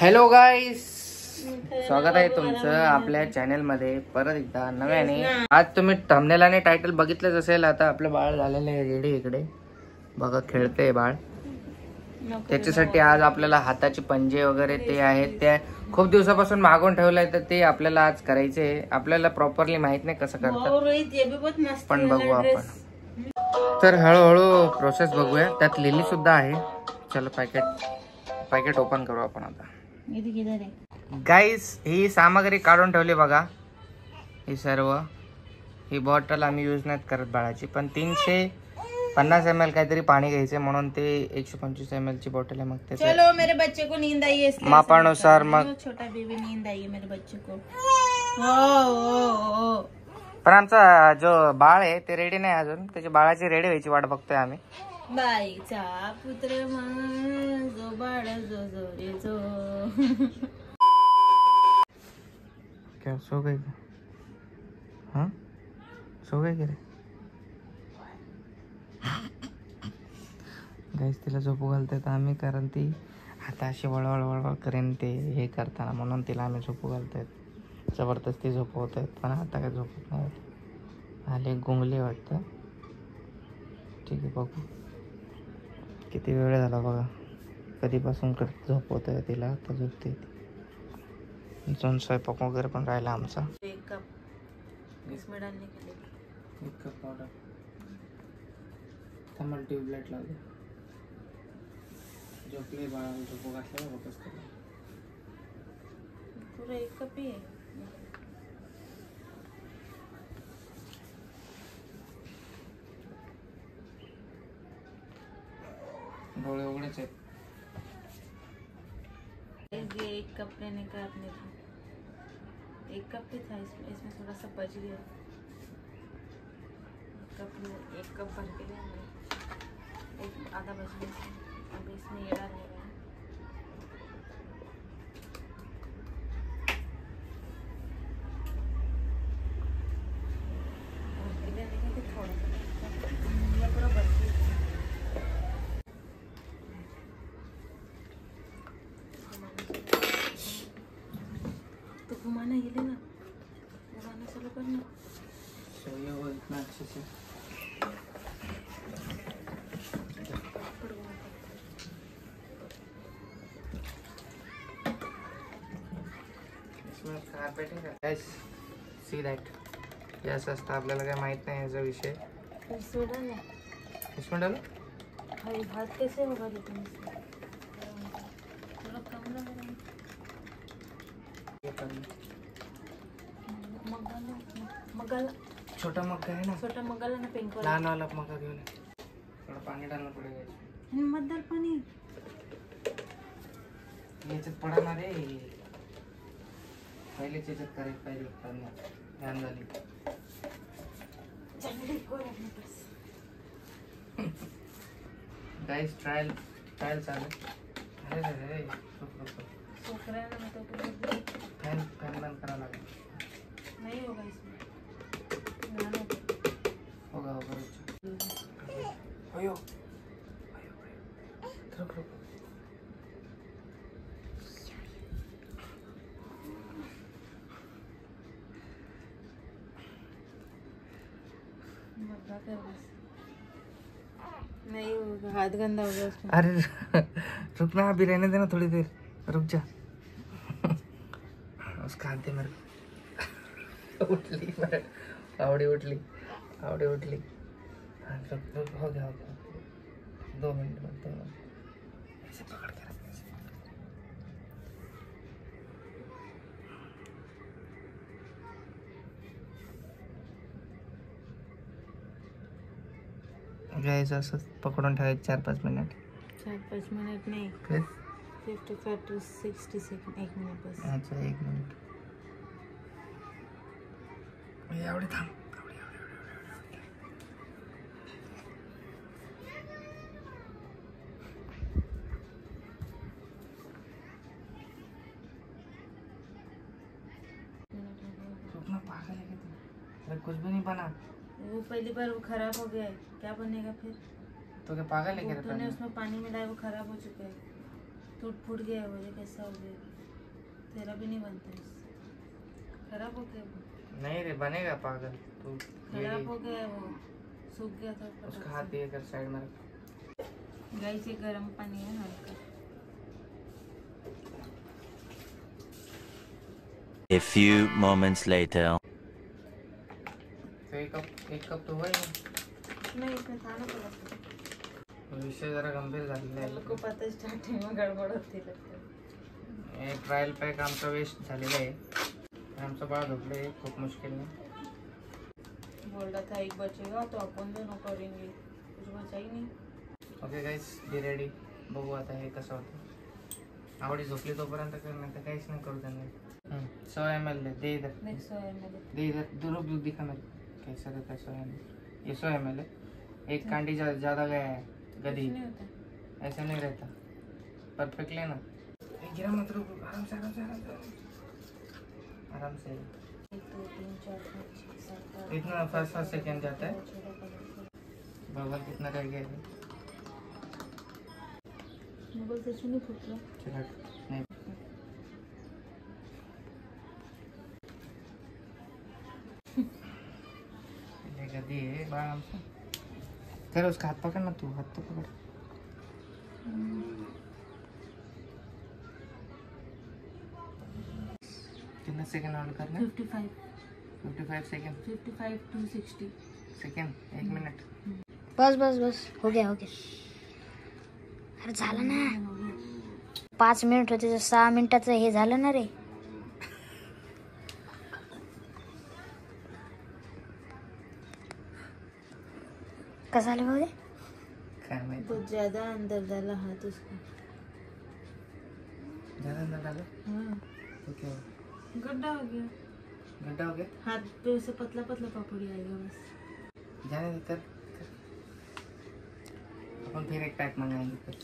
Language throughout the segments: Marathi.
हॅलो गाईस, स्वागत आहे तुमचं आपल्या चॅनल मध्ये परत एकदा नव्याने. आज तुम्ही थंबनेल आणि टायटल बघितलंच असेल. आता आपलं बाळ झालेलं आहे रेडी. इकडे बघा खेळते बाळ. त्याच्यासाठी आज आपल्याला हाताचे पंजे वगैरे ते आहेत, ते खूप दिवसापासून मागून ठेवलंय, तर ते आपल्याला आज करायचे. आपल्याला प्रॉपरली माहित नाही कसं करतात, पण बघू आपण. तर हळूहळू प्रोसेस बघूया. त्यात लिली सुद्धा आहे. चलो पॅकेट ओपन करू आपण आता. गाईस, ही सामग्री काढून ठेवली बघा. ही सर्व ही बॉटल आम्ही यूज नाही करत बाळाची, पण 350 ml काहीतरी पाणी घ्यायचे म्हणून ते 125 ml ची बॉटल आहे. मग ते चलो मेरे बच्चे को नींद आई है, मापानुसार. मग छोटा बेबी नींद आई है मेरे बच्चे को. हो. पण आमचा जो बाळ आहे ते रेडी नाही अजून. त्याच्या बाळाची रेडी व्हायची वाट बघतोय आम्ही. बाईचा पुत्र जो बाळ जो रे जो. क्या सो गई? हाँ सो गई रे गाईस. तिला झोपू घालतात आम्ही, कारण ती आता अशी वळवळ करेन ते हे करताना, म्हणून तिला आम्ही झोपू घालतोय. जबरदस्ती झोपवत आहेत, पण आता काय झोपत नाही. आले गुंगले वाटतं. ठीक आहे, बघू किती वेळ झाला बघा. कधीपासून झोपवत आहे तिला, आता झोपते ती. अजून स्वयंपाक वगैरे पण राहिला आमचा. एक कप इसमें डालने के लिए 1 कप पावडर. थांबल ट्यूबलाइट लावली. झोपले बाळा, झोपू घातलं वापस केलं. पूरा 1 कप ही है. डोळे उघडेच आहेत. ये 1 कप लेने का आपने 1 कप ही था. इसमें थोड़ा सा बच गया. 1 कप भर के लिए एक आधा बच गया. अब इसमें ये डालने का है. तो घुमाना ये लेना, घुमाना चालू करना. सही हो इतना अच्छे से. इसमें कारपेट है गाइस, सी दैट. ये असं असतं, आपल्याला काय माहित नाही याचा विषय. इसमें डालो. इसमें डालो. भाई हाथ कैसे होगा लेकिन इसमें थोड़ा कम लग रहा है. मगाला छोटा मग्गा है ना, छोटा मगाला ना पिंक वाला. लहान वाला मग्गा घेऊन ये. थोड़ा पानी डालना पड़ेगा इसमें. मत डाल पानी. याच्यात पडणार रे. पहिलेच याच्यात करायला पाहिजे होतं. ध्यान झाली. गाइस ट्रायल चालू. अरे फैन बंद करा लगा. नहीं होगा इसमें. होगा अयो रुक. नहीं होगा, हाथ गंदा हो गया उसमें. अरे रुक ना, अभी रहने देना थोड़ी देर. रुक जा. उसका हाथ दे मेरे को. आवड़ी उठली. हाँ रुक. हो गया. 2 मिनट ऐसे पकड़ के रखने से. गाइस असं पकडून ठेवायचं 4-5 मिनिट. 4-5 मिनट नहीं, फिर 55 to 60 सेकंड. 1 मिनट बस. अच्छा 1 मिनिट. एवढे थांब. रुकना, पागल है क्या? कुछ भी नहीं बना. वो पहली बार वो खराब हो गया है, क्या बनेगा फिर? तो क्या पागल है क्या? तूने उसमें पानी मिलाया, वो खराब हो चुका है. टूट फूट गया मुझे, कैसा हो गया? तेरा भी नहीं बनता है, खराब हो गया वो। नहीं रे बनेगा पागल तू, खराब हो गया वो, सूख गया था उसका हाथ ये कर साइड में रख। गाइस ये गर्म पानी है हल्का। A few moments later. तो एक कप तो हुआ ही नहीं। नहीं इसमें था ना थोड़ा। विषय जरा गंभीर झालेला आहे. लोक पता स्टार्टिंग में गडबड होती लगते. एक ट्रायल पॅक आमचा वेस्ट झालेला आहे. आमचं बाळ झोपले खूप मुश्किलने. बोल रहा था एक बचेगा तो अपन दोनों करेंगे, कुछ बचा ही नहीं. Okay guys be ready. बघू आता हे कसं होतं. आवडी झोपली तोपर्यंत करणार तर काहीच नाही करू त्यांना. 100 ml दे इधर. नेक्स्ट 100 ml दे इधर. दूर दूर दिखा मेरे कैसा रहता है 100 ml. ये 100 ml है. एक कांडी ज़्यादा गया है गधी. नहीं होता. ऐसा नहीं रहता. परफेक्ट लेना. गिरा मत रुक. आराम से आराम से आराम से आराम से. 1 2 3 4 5 6 7 8 इतना फास्ट फास्ट सेकेंड जाता है. बबल कितना रह गया है. मोबाइल से नहीं फूटला. चला नहीं गदी है बाल हमसे. कर उसका हाथ पकड़ ना तू. हाथ तो पकड़. कितना सेकंड ऑन करना. 55 सेकंड. 55 to 60 second. 1 मिनट. बस बस बस हो गया हो गया. अरे झालं ना. 5 मिनिट होते तर 6 मिनिटाचं हे झालं ना रे. कसं झालं बघ. काय माहिती. तो ज्यादा अंदर डाला हाथ उसका. ज़्यादा अंदर डालो. हाँ तो क्या हुआ? गड्ढा हो गया. गड्ढा हो गया. हाथ पे से पतला पतला पापड़ी आएगा बस. जाने दे. कर अपन फिर एक पैक मंगाएंगे फिर.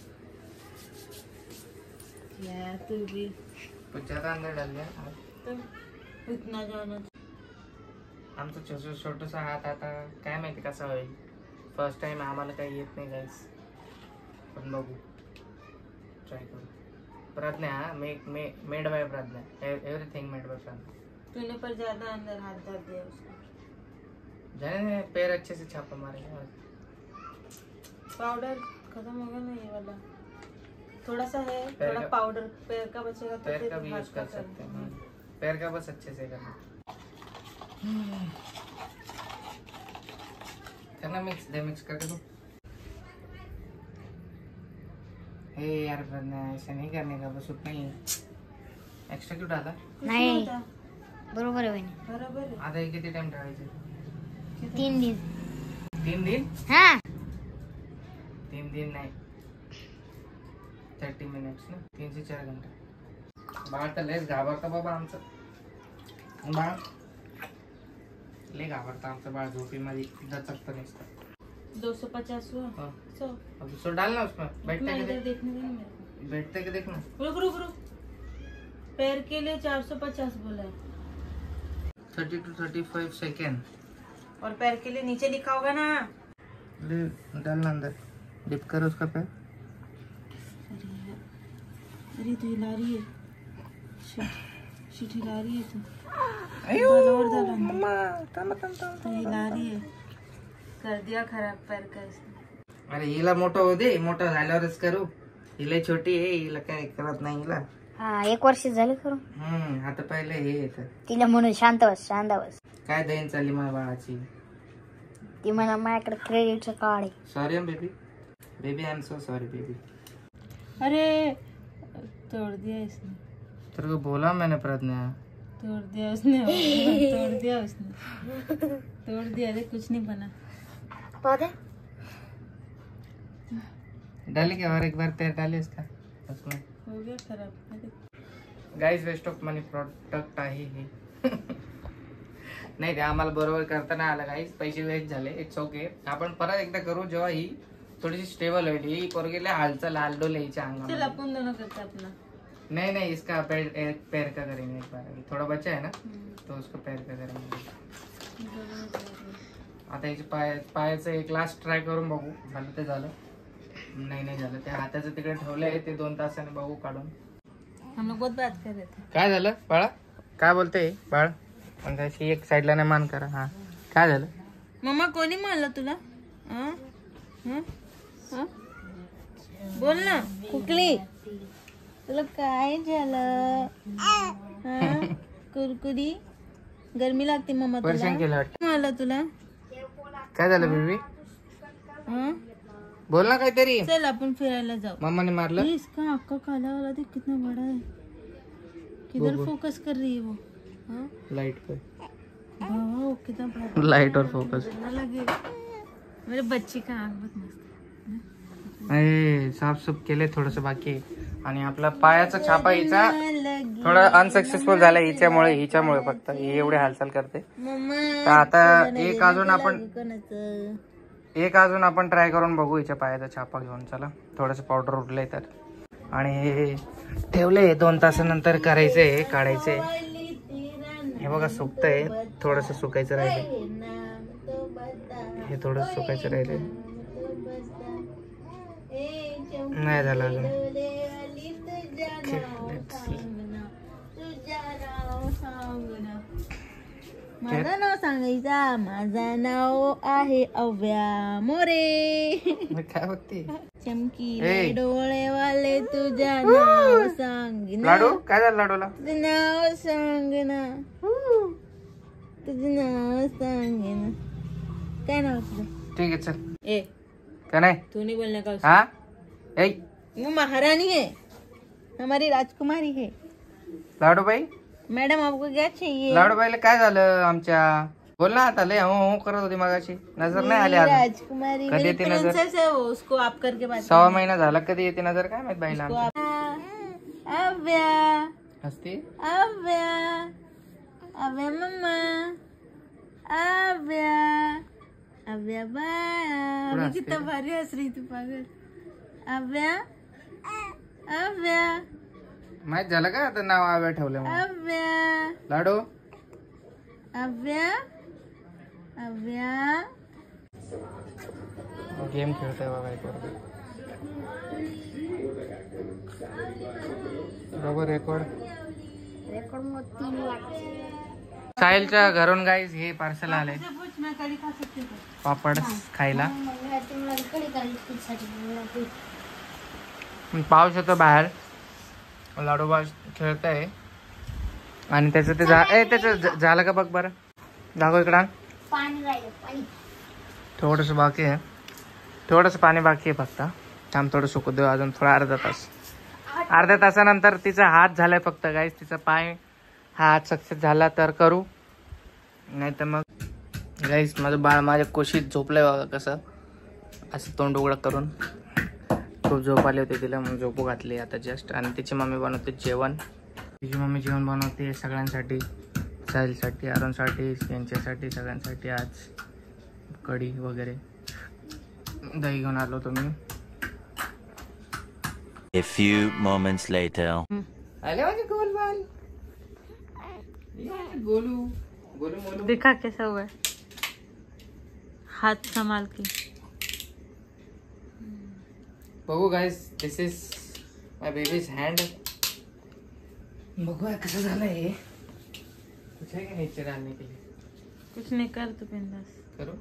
क्या तू भी कुछ ज़्यादा अंदर डाल दिया. तो इतना जाना. आमचं छोटंसं हात आता काय माहिती कसा होईल. फर्स्ट टाइम आम्हाला काही येत नाही गाईस. पण बघू ट्राय करू. Pragya made by Pragya. Everything made by Pragya. तूने पर ज्यादा अंदर हाथ डाल दिया उसको. जाने पैर अच्छे से छापा मारेगा. पाउडर खत्म होगा ना ये वाला. थोड़ा सा है. पैर थोड़ा का- पाउडर पैर का बचेगा तो पैर फिर का भी हाथ यूज कर सकते हैं. पैर का बस अच्छे से करना. करना मिक्स करके दो. हे यार प्रज्ञा ऐसा नहीं करने का. बस उतना ही एक्स्ट्रा क्यों डाला. नाही बरोबर आहे वहिनी. बराबर है. आता हे किती टाइम ठेवायचे. 3 दिन. 3 दिन. हा 3 दिन नाही 30 मिनिट्स ना. 3 से 4 घंटे. बाळ तर लयच घाबरतं बाबा आमचं. बाळ लय घाबरतं आमचं बाळ. झोपीमध्ये दचकतं नसतं. 250 हुआ. हाँ. 100. अब सो डालना उसमें. बैठते मैं के इधर देख. देखने दे ना मेरे को. बैठते के देखना. रुक रुक रुक. पैर के लिए 450 बोला है. 30 to 35 सेकेंड. और पैर के लिए नीचे लिखा होगा ना. डालना अंदर. डिप कर उसका पैर. अरे तू हिला रही है. शिट हिला रही है तू. और डाला तो हिला रही है. कर दिया खराब पैर का इसने. अरे हिला मोठं होऊ दे. मोठं झाल्यावरच करू. हिला छोटी आहे. हिला काय करत नाही हिला. हा 1 वर्ष झालं करून. आता पहिले हे येतं. तिला म्हणून शांत बस. काय दहीन चालली माझ्या बाळाची. ती म्हणा माझ्याकडे क्रेडिटचं कार्ड आहे. Sorry baby. Baby I am so sorry baby. अरे तोड़ दिया इसने. तेरे को बोला मैंने प्रज्ञा. तोड़ दिया उसने. तोड़ दिया उसने. तोड़ दिया. अरे कुछ नहीं बना. पौधे डाली क्या और एक बार तेल डाली इसका उसमें. हो गया खराब. अरे guys waste of money product आहे हे. नाही ते आम्हाला बरोबर करता नाही आलं गाईज. पैसे वेस्ट झाले. It's okay. आपण परत एकदा करू जेव्हा ही थोड़ी सी स्टेबल होईल. ही पोरगीला हालचाल हालडोल यायच्या चल अंगामध्ये. अपन दोनों करते अपना. नहीं इसका पैर का करेंगे एक बार. थोड़ा बचा है ना तो उसको पैर का करेंगे. आता याचे पायाचं एक लास्ट ट्राय करून बघू. झालं ते झालं. नाही झालं. त्या हाताचं तिकडे ठेवलंय ते 2 तासाने बघू काढून. हम लोग बहुत बात कर रहे थे. काय झालं बाळा? काय बोलते बाळ? त्याची एक साईडला नाही मान करा. हा काय झालं? मम्मा कोणी मारलं तुला? हं? हं? हं? बोल ना कुकली, तुला काय झालं? हं? कुरकुरी गरमी लागते मम्मा तुला. परेशान केलं वाटतं. मारलं तुला? काय झालं बेबी? हं? बोल ना काहीतरी. चल आपण फिरायला जाऊ. मम्माने मारलं. ये इसका आँख का काला वाला देख कितना बड़ा है. किधर फोकस कर रही है वो? हाँ? लाइट पे. वाह कितना बड़ा लाइट और फोकस. ना लगे. मेरे बच्चे का आँख बहुत मस्त अरे साफसूफ केले, थोडस बाकी आहे. आणि आपला पायाचा छापा हिचा थोडा अनसक्सेसफुल झाला हिच्यामुळे फक्त ही एवढी हालचाल करते. तर आता एक अजून आपण ट्राय करून बघू हिच्या पायाचा छापा घेऊन. चला थोडस पावडर उरलंय तर. आणि हे ठेवलंय 2 तासानंतर करायचंय, काढायचंय. हे बघा सुकतंय, थोडस सुकायचं राहिलंय. हे थोडं सुकायचं राहिलंय. नाही झालं अजून. माझं नाव सांगायचा. माझं नाव आहे अव्या मोरे. काय बघते? चमकीले डोळे वाले तुझ्या नाव सांग ना. लाडू काय झालं लाडूला? तुझं नाव सांग ना. तुझं नाव सांग ना. काय नाव तुझं? ठीक आहे चल. ए का नाही? तू नहीं बोलने का. हा ए वो महारानी है, हमारी राजकुमारी है. लाडूबाई, मैडम आपको क्या चाहिए? लाडूबाईला काय झालं आमच्या? बोल ना आता. लय हो करत होती मगाशी. नजर नाही आली अजून. राजकुमारी कधी येते नजर? प्रिंसेस है वो, उसको आप करके बात 6 महिना झाला. कधी येते नजर काय माहित बाईला आमच्या. अव्या हसते. अव्या अव्या मम्मा अव्या अव्या बाळा. पुढं मी हसते किती का? भारी हस रही तू पागल. अव्या अव्या माहित झालं का आता नाव आव्या ठेवलं म्हणून? अव्या लाडू अव्या अव्या. गेम खेळतोय बघा एक वर. बरोबर रेकॉर्ड साहिलच्या घरून गाईज हे पार्सल आलंय. मैं कड़ी खा सकती हूँ. पापड खायला. पाऊस येतो बाहेर. लाडोबा खेळताय आणि त्याचं ते त्याचं झालं का बघ बरं. दाखव इकडं. थोडस बाकी आहे. थोडस पाणी बाकी आहे फक्त. थांब थोडं सुकू देऊ अजून थोडा अर्ध्या तासानंतर तिचा हात झालाय फक्त गाईज. तिचा पाय हा हात सक्सेस झाला तर करू, नाही तर मग गाईज माझं बाळ माझ्या कोशीत झोपलंय बघा कसं. असं तोंड उघडं करून. खूप झोप आले होते तिला म्हणून झोपू घातली आता जस्ट. आणि तिची मम्मी बनवते जेवण. तिची मम्मी जेवण बनवते सगळ्यांसाठी. साहिलसाठी, अरुणसाठी, यांच्यासाठी, सगळ्यांसाठी. आज कढी वगैरे दही घेऊन आलो तुम्ही. A few moments later. आले माझे गोल बाल. गोलू गोलू मोलू. दिखा कैसा हुआ है हाथ संभाल के. बघू guys, this is my baby's hand. बघूया कसं झालंय हे. कुछ है कि नीचे डालने के लिए? कुछ नहीं कर तू बिंदास. करो.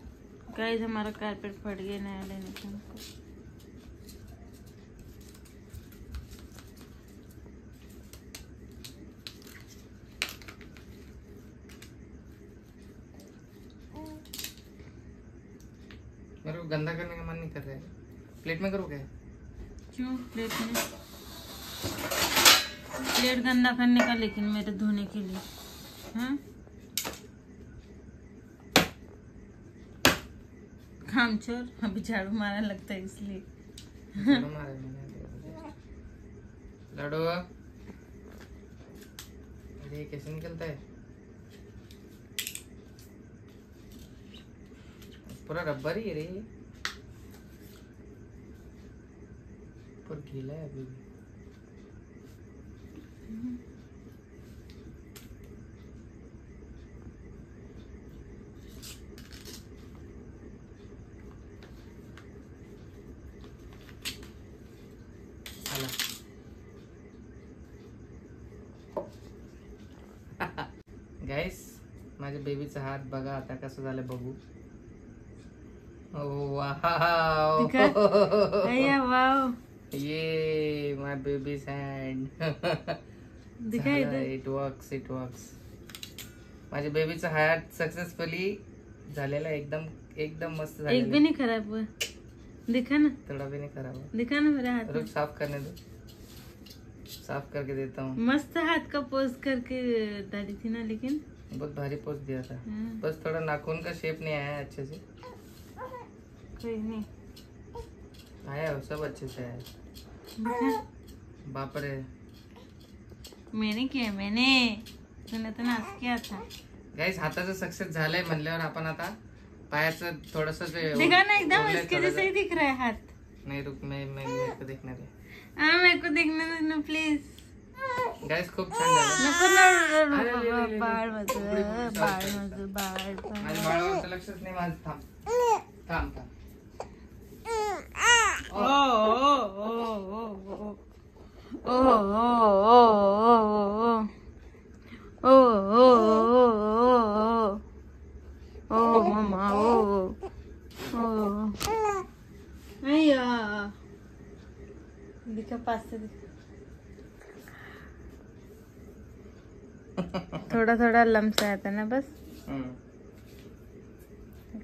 गाइस हमारा कारपेट फट गया, नया लेने का हमको. मेरे को गंदा करने का मन नहीं कर रहा है. प्लेट में करूँ क्या? क्यों प्लेट में? प्लेट गंदा करने का, लेकिन मेरे धोने के लिए. हाँ काम चोर. अभी झाड़ू मारने लगता है इसलिए. लाडू अरे कैसे निकलता है? पूरा रबर ही है रे. पर गीला है अभी भी. गाईस माझ्या बेबीचा हात बघा आता कसं झालं बघू. वाव वाव ये my baby's hand. It works it works. माझ्या बेबीचा हात सक्सेसफुली झालेला एकदम एकदम मस्त झालेला. एक भी नहीं खराब हुआ. दिखा ना, थोड़ा भी नहीं खराब हुआ. दिखा ना मेरा हाथ. रुक साफ करने दो, साफ करके देता हूँ. मस्त हाथ का पोज करके डाली थी ना, लेकिन बहुत भारी पोज दिया था. बस थोड़ा नाखून का शेप नहीं आया अच्छे से. कोई नहीं आया हो, सब अच्छे से आया. बाप रे, मैंने किया, मैंने तूने तो नाच किया था. गाइस हाताचं सक्सेस झालंय म्हणल्यावर आपण आता पायाचं थोडस दिखा ना, एकदम इसके जैसे ही दिख रहा है हाथ. नहीं रुक, मैं मेरे को देखने दे. हाँ मेरे को देखने दे ना प्लीज. गाइस खूप छान झालं. नको ना, बाळ माझं, बाळ माझं, बाळ. माझ्या बाळावरचं लक्षच नाही माझं. थांब थांब थांब. ओ ओ ओ ओ ओ ओ मम्मा ओ अय्या. दिखा पास से दिखा. थोड़ा थोड़ा लम्स आया था ना बस.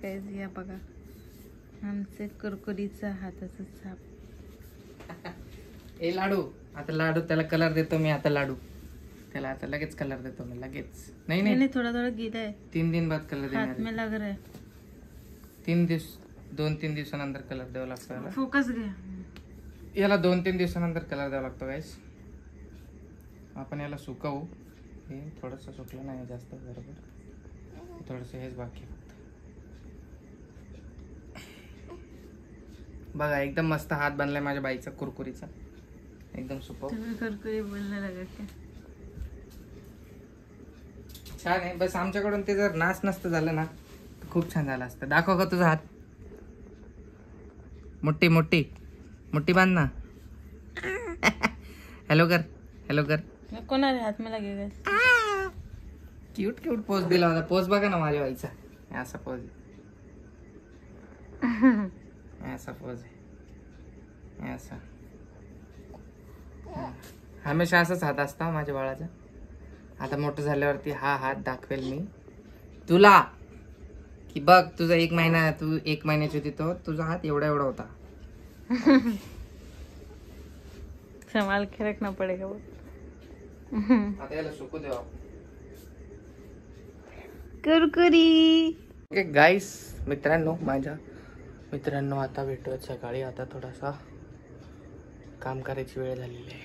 कैसे या बघा आमचे कुरकुरीचा हाताचा साप. ए लाडू, आता लाडू त्याला कलर देतो मी. आता लाडू त्याला आता लगेच कलर देतो मी लगेच. नाही नाही, थोड़ा थोड़ा गीला है. 3 दिन बाद कलर हाथ में लग रहा है. 2-3 दिवसानंतर कलर द्यावा लागतो याला. फोकस गया. याला 2-3 दिवसानंतर कलर द्यावा लागतो गाईस. आपण याला सुकवू. हे थोडस सुकलं नाही जास्त, बरोबर. थोडस हेच बाकी फक्त. बघा एकदम मस्त हात बनलाय माझ्या बाईचा कुरकुरीचा. एकदम सुपर तुम्ही कुरकुरी बोलने लगा क्या? छान आहे. बस आमच्याकडून ते जर नाच नसतं झालं ना तर खूप छान झालं असतं. दाखव का तुझा हात. मोठी मोठी मोठी बांध ना. हॅलो कर, हॅलो कर. कोणाच्या हात में लगेगा. क्यूट क्यूट पोज दिला होता. पोज बघा ना माझ्या बाईचा. असा पोज आहे, असा पोज आहे, असा. हमेशा असाच हात असता माझ्या बाळाचा. आता मोठं झाल्यावरती हा हात दाखवेल मी तुला की बघ तुझा 1 महिना, तू 1 महिन्याची होती तो तुझा हात एवढा एवढा होता. संभाल के रखना पड़ेगा वो. आता याला सुकू देवा. कुरकुरी. ओके गाईस, मित्रांनो, माझ्या मित्रांनो आता भेटूयात सकाळी. आता थोडासा काम करायची वेळ झालेली आहे.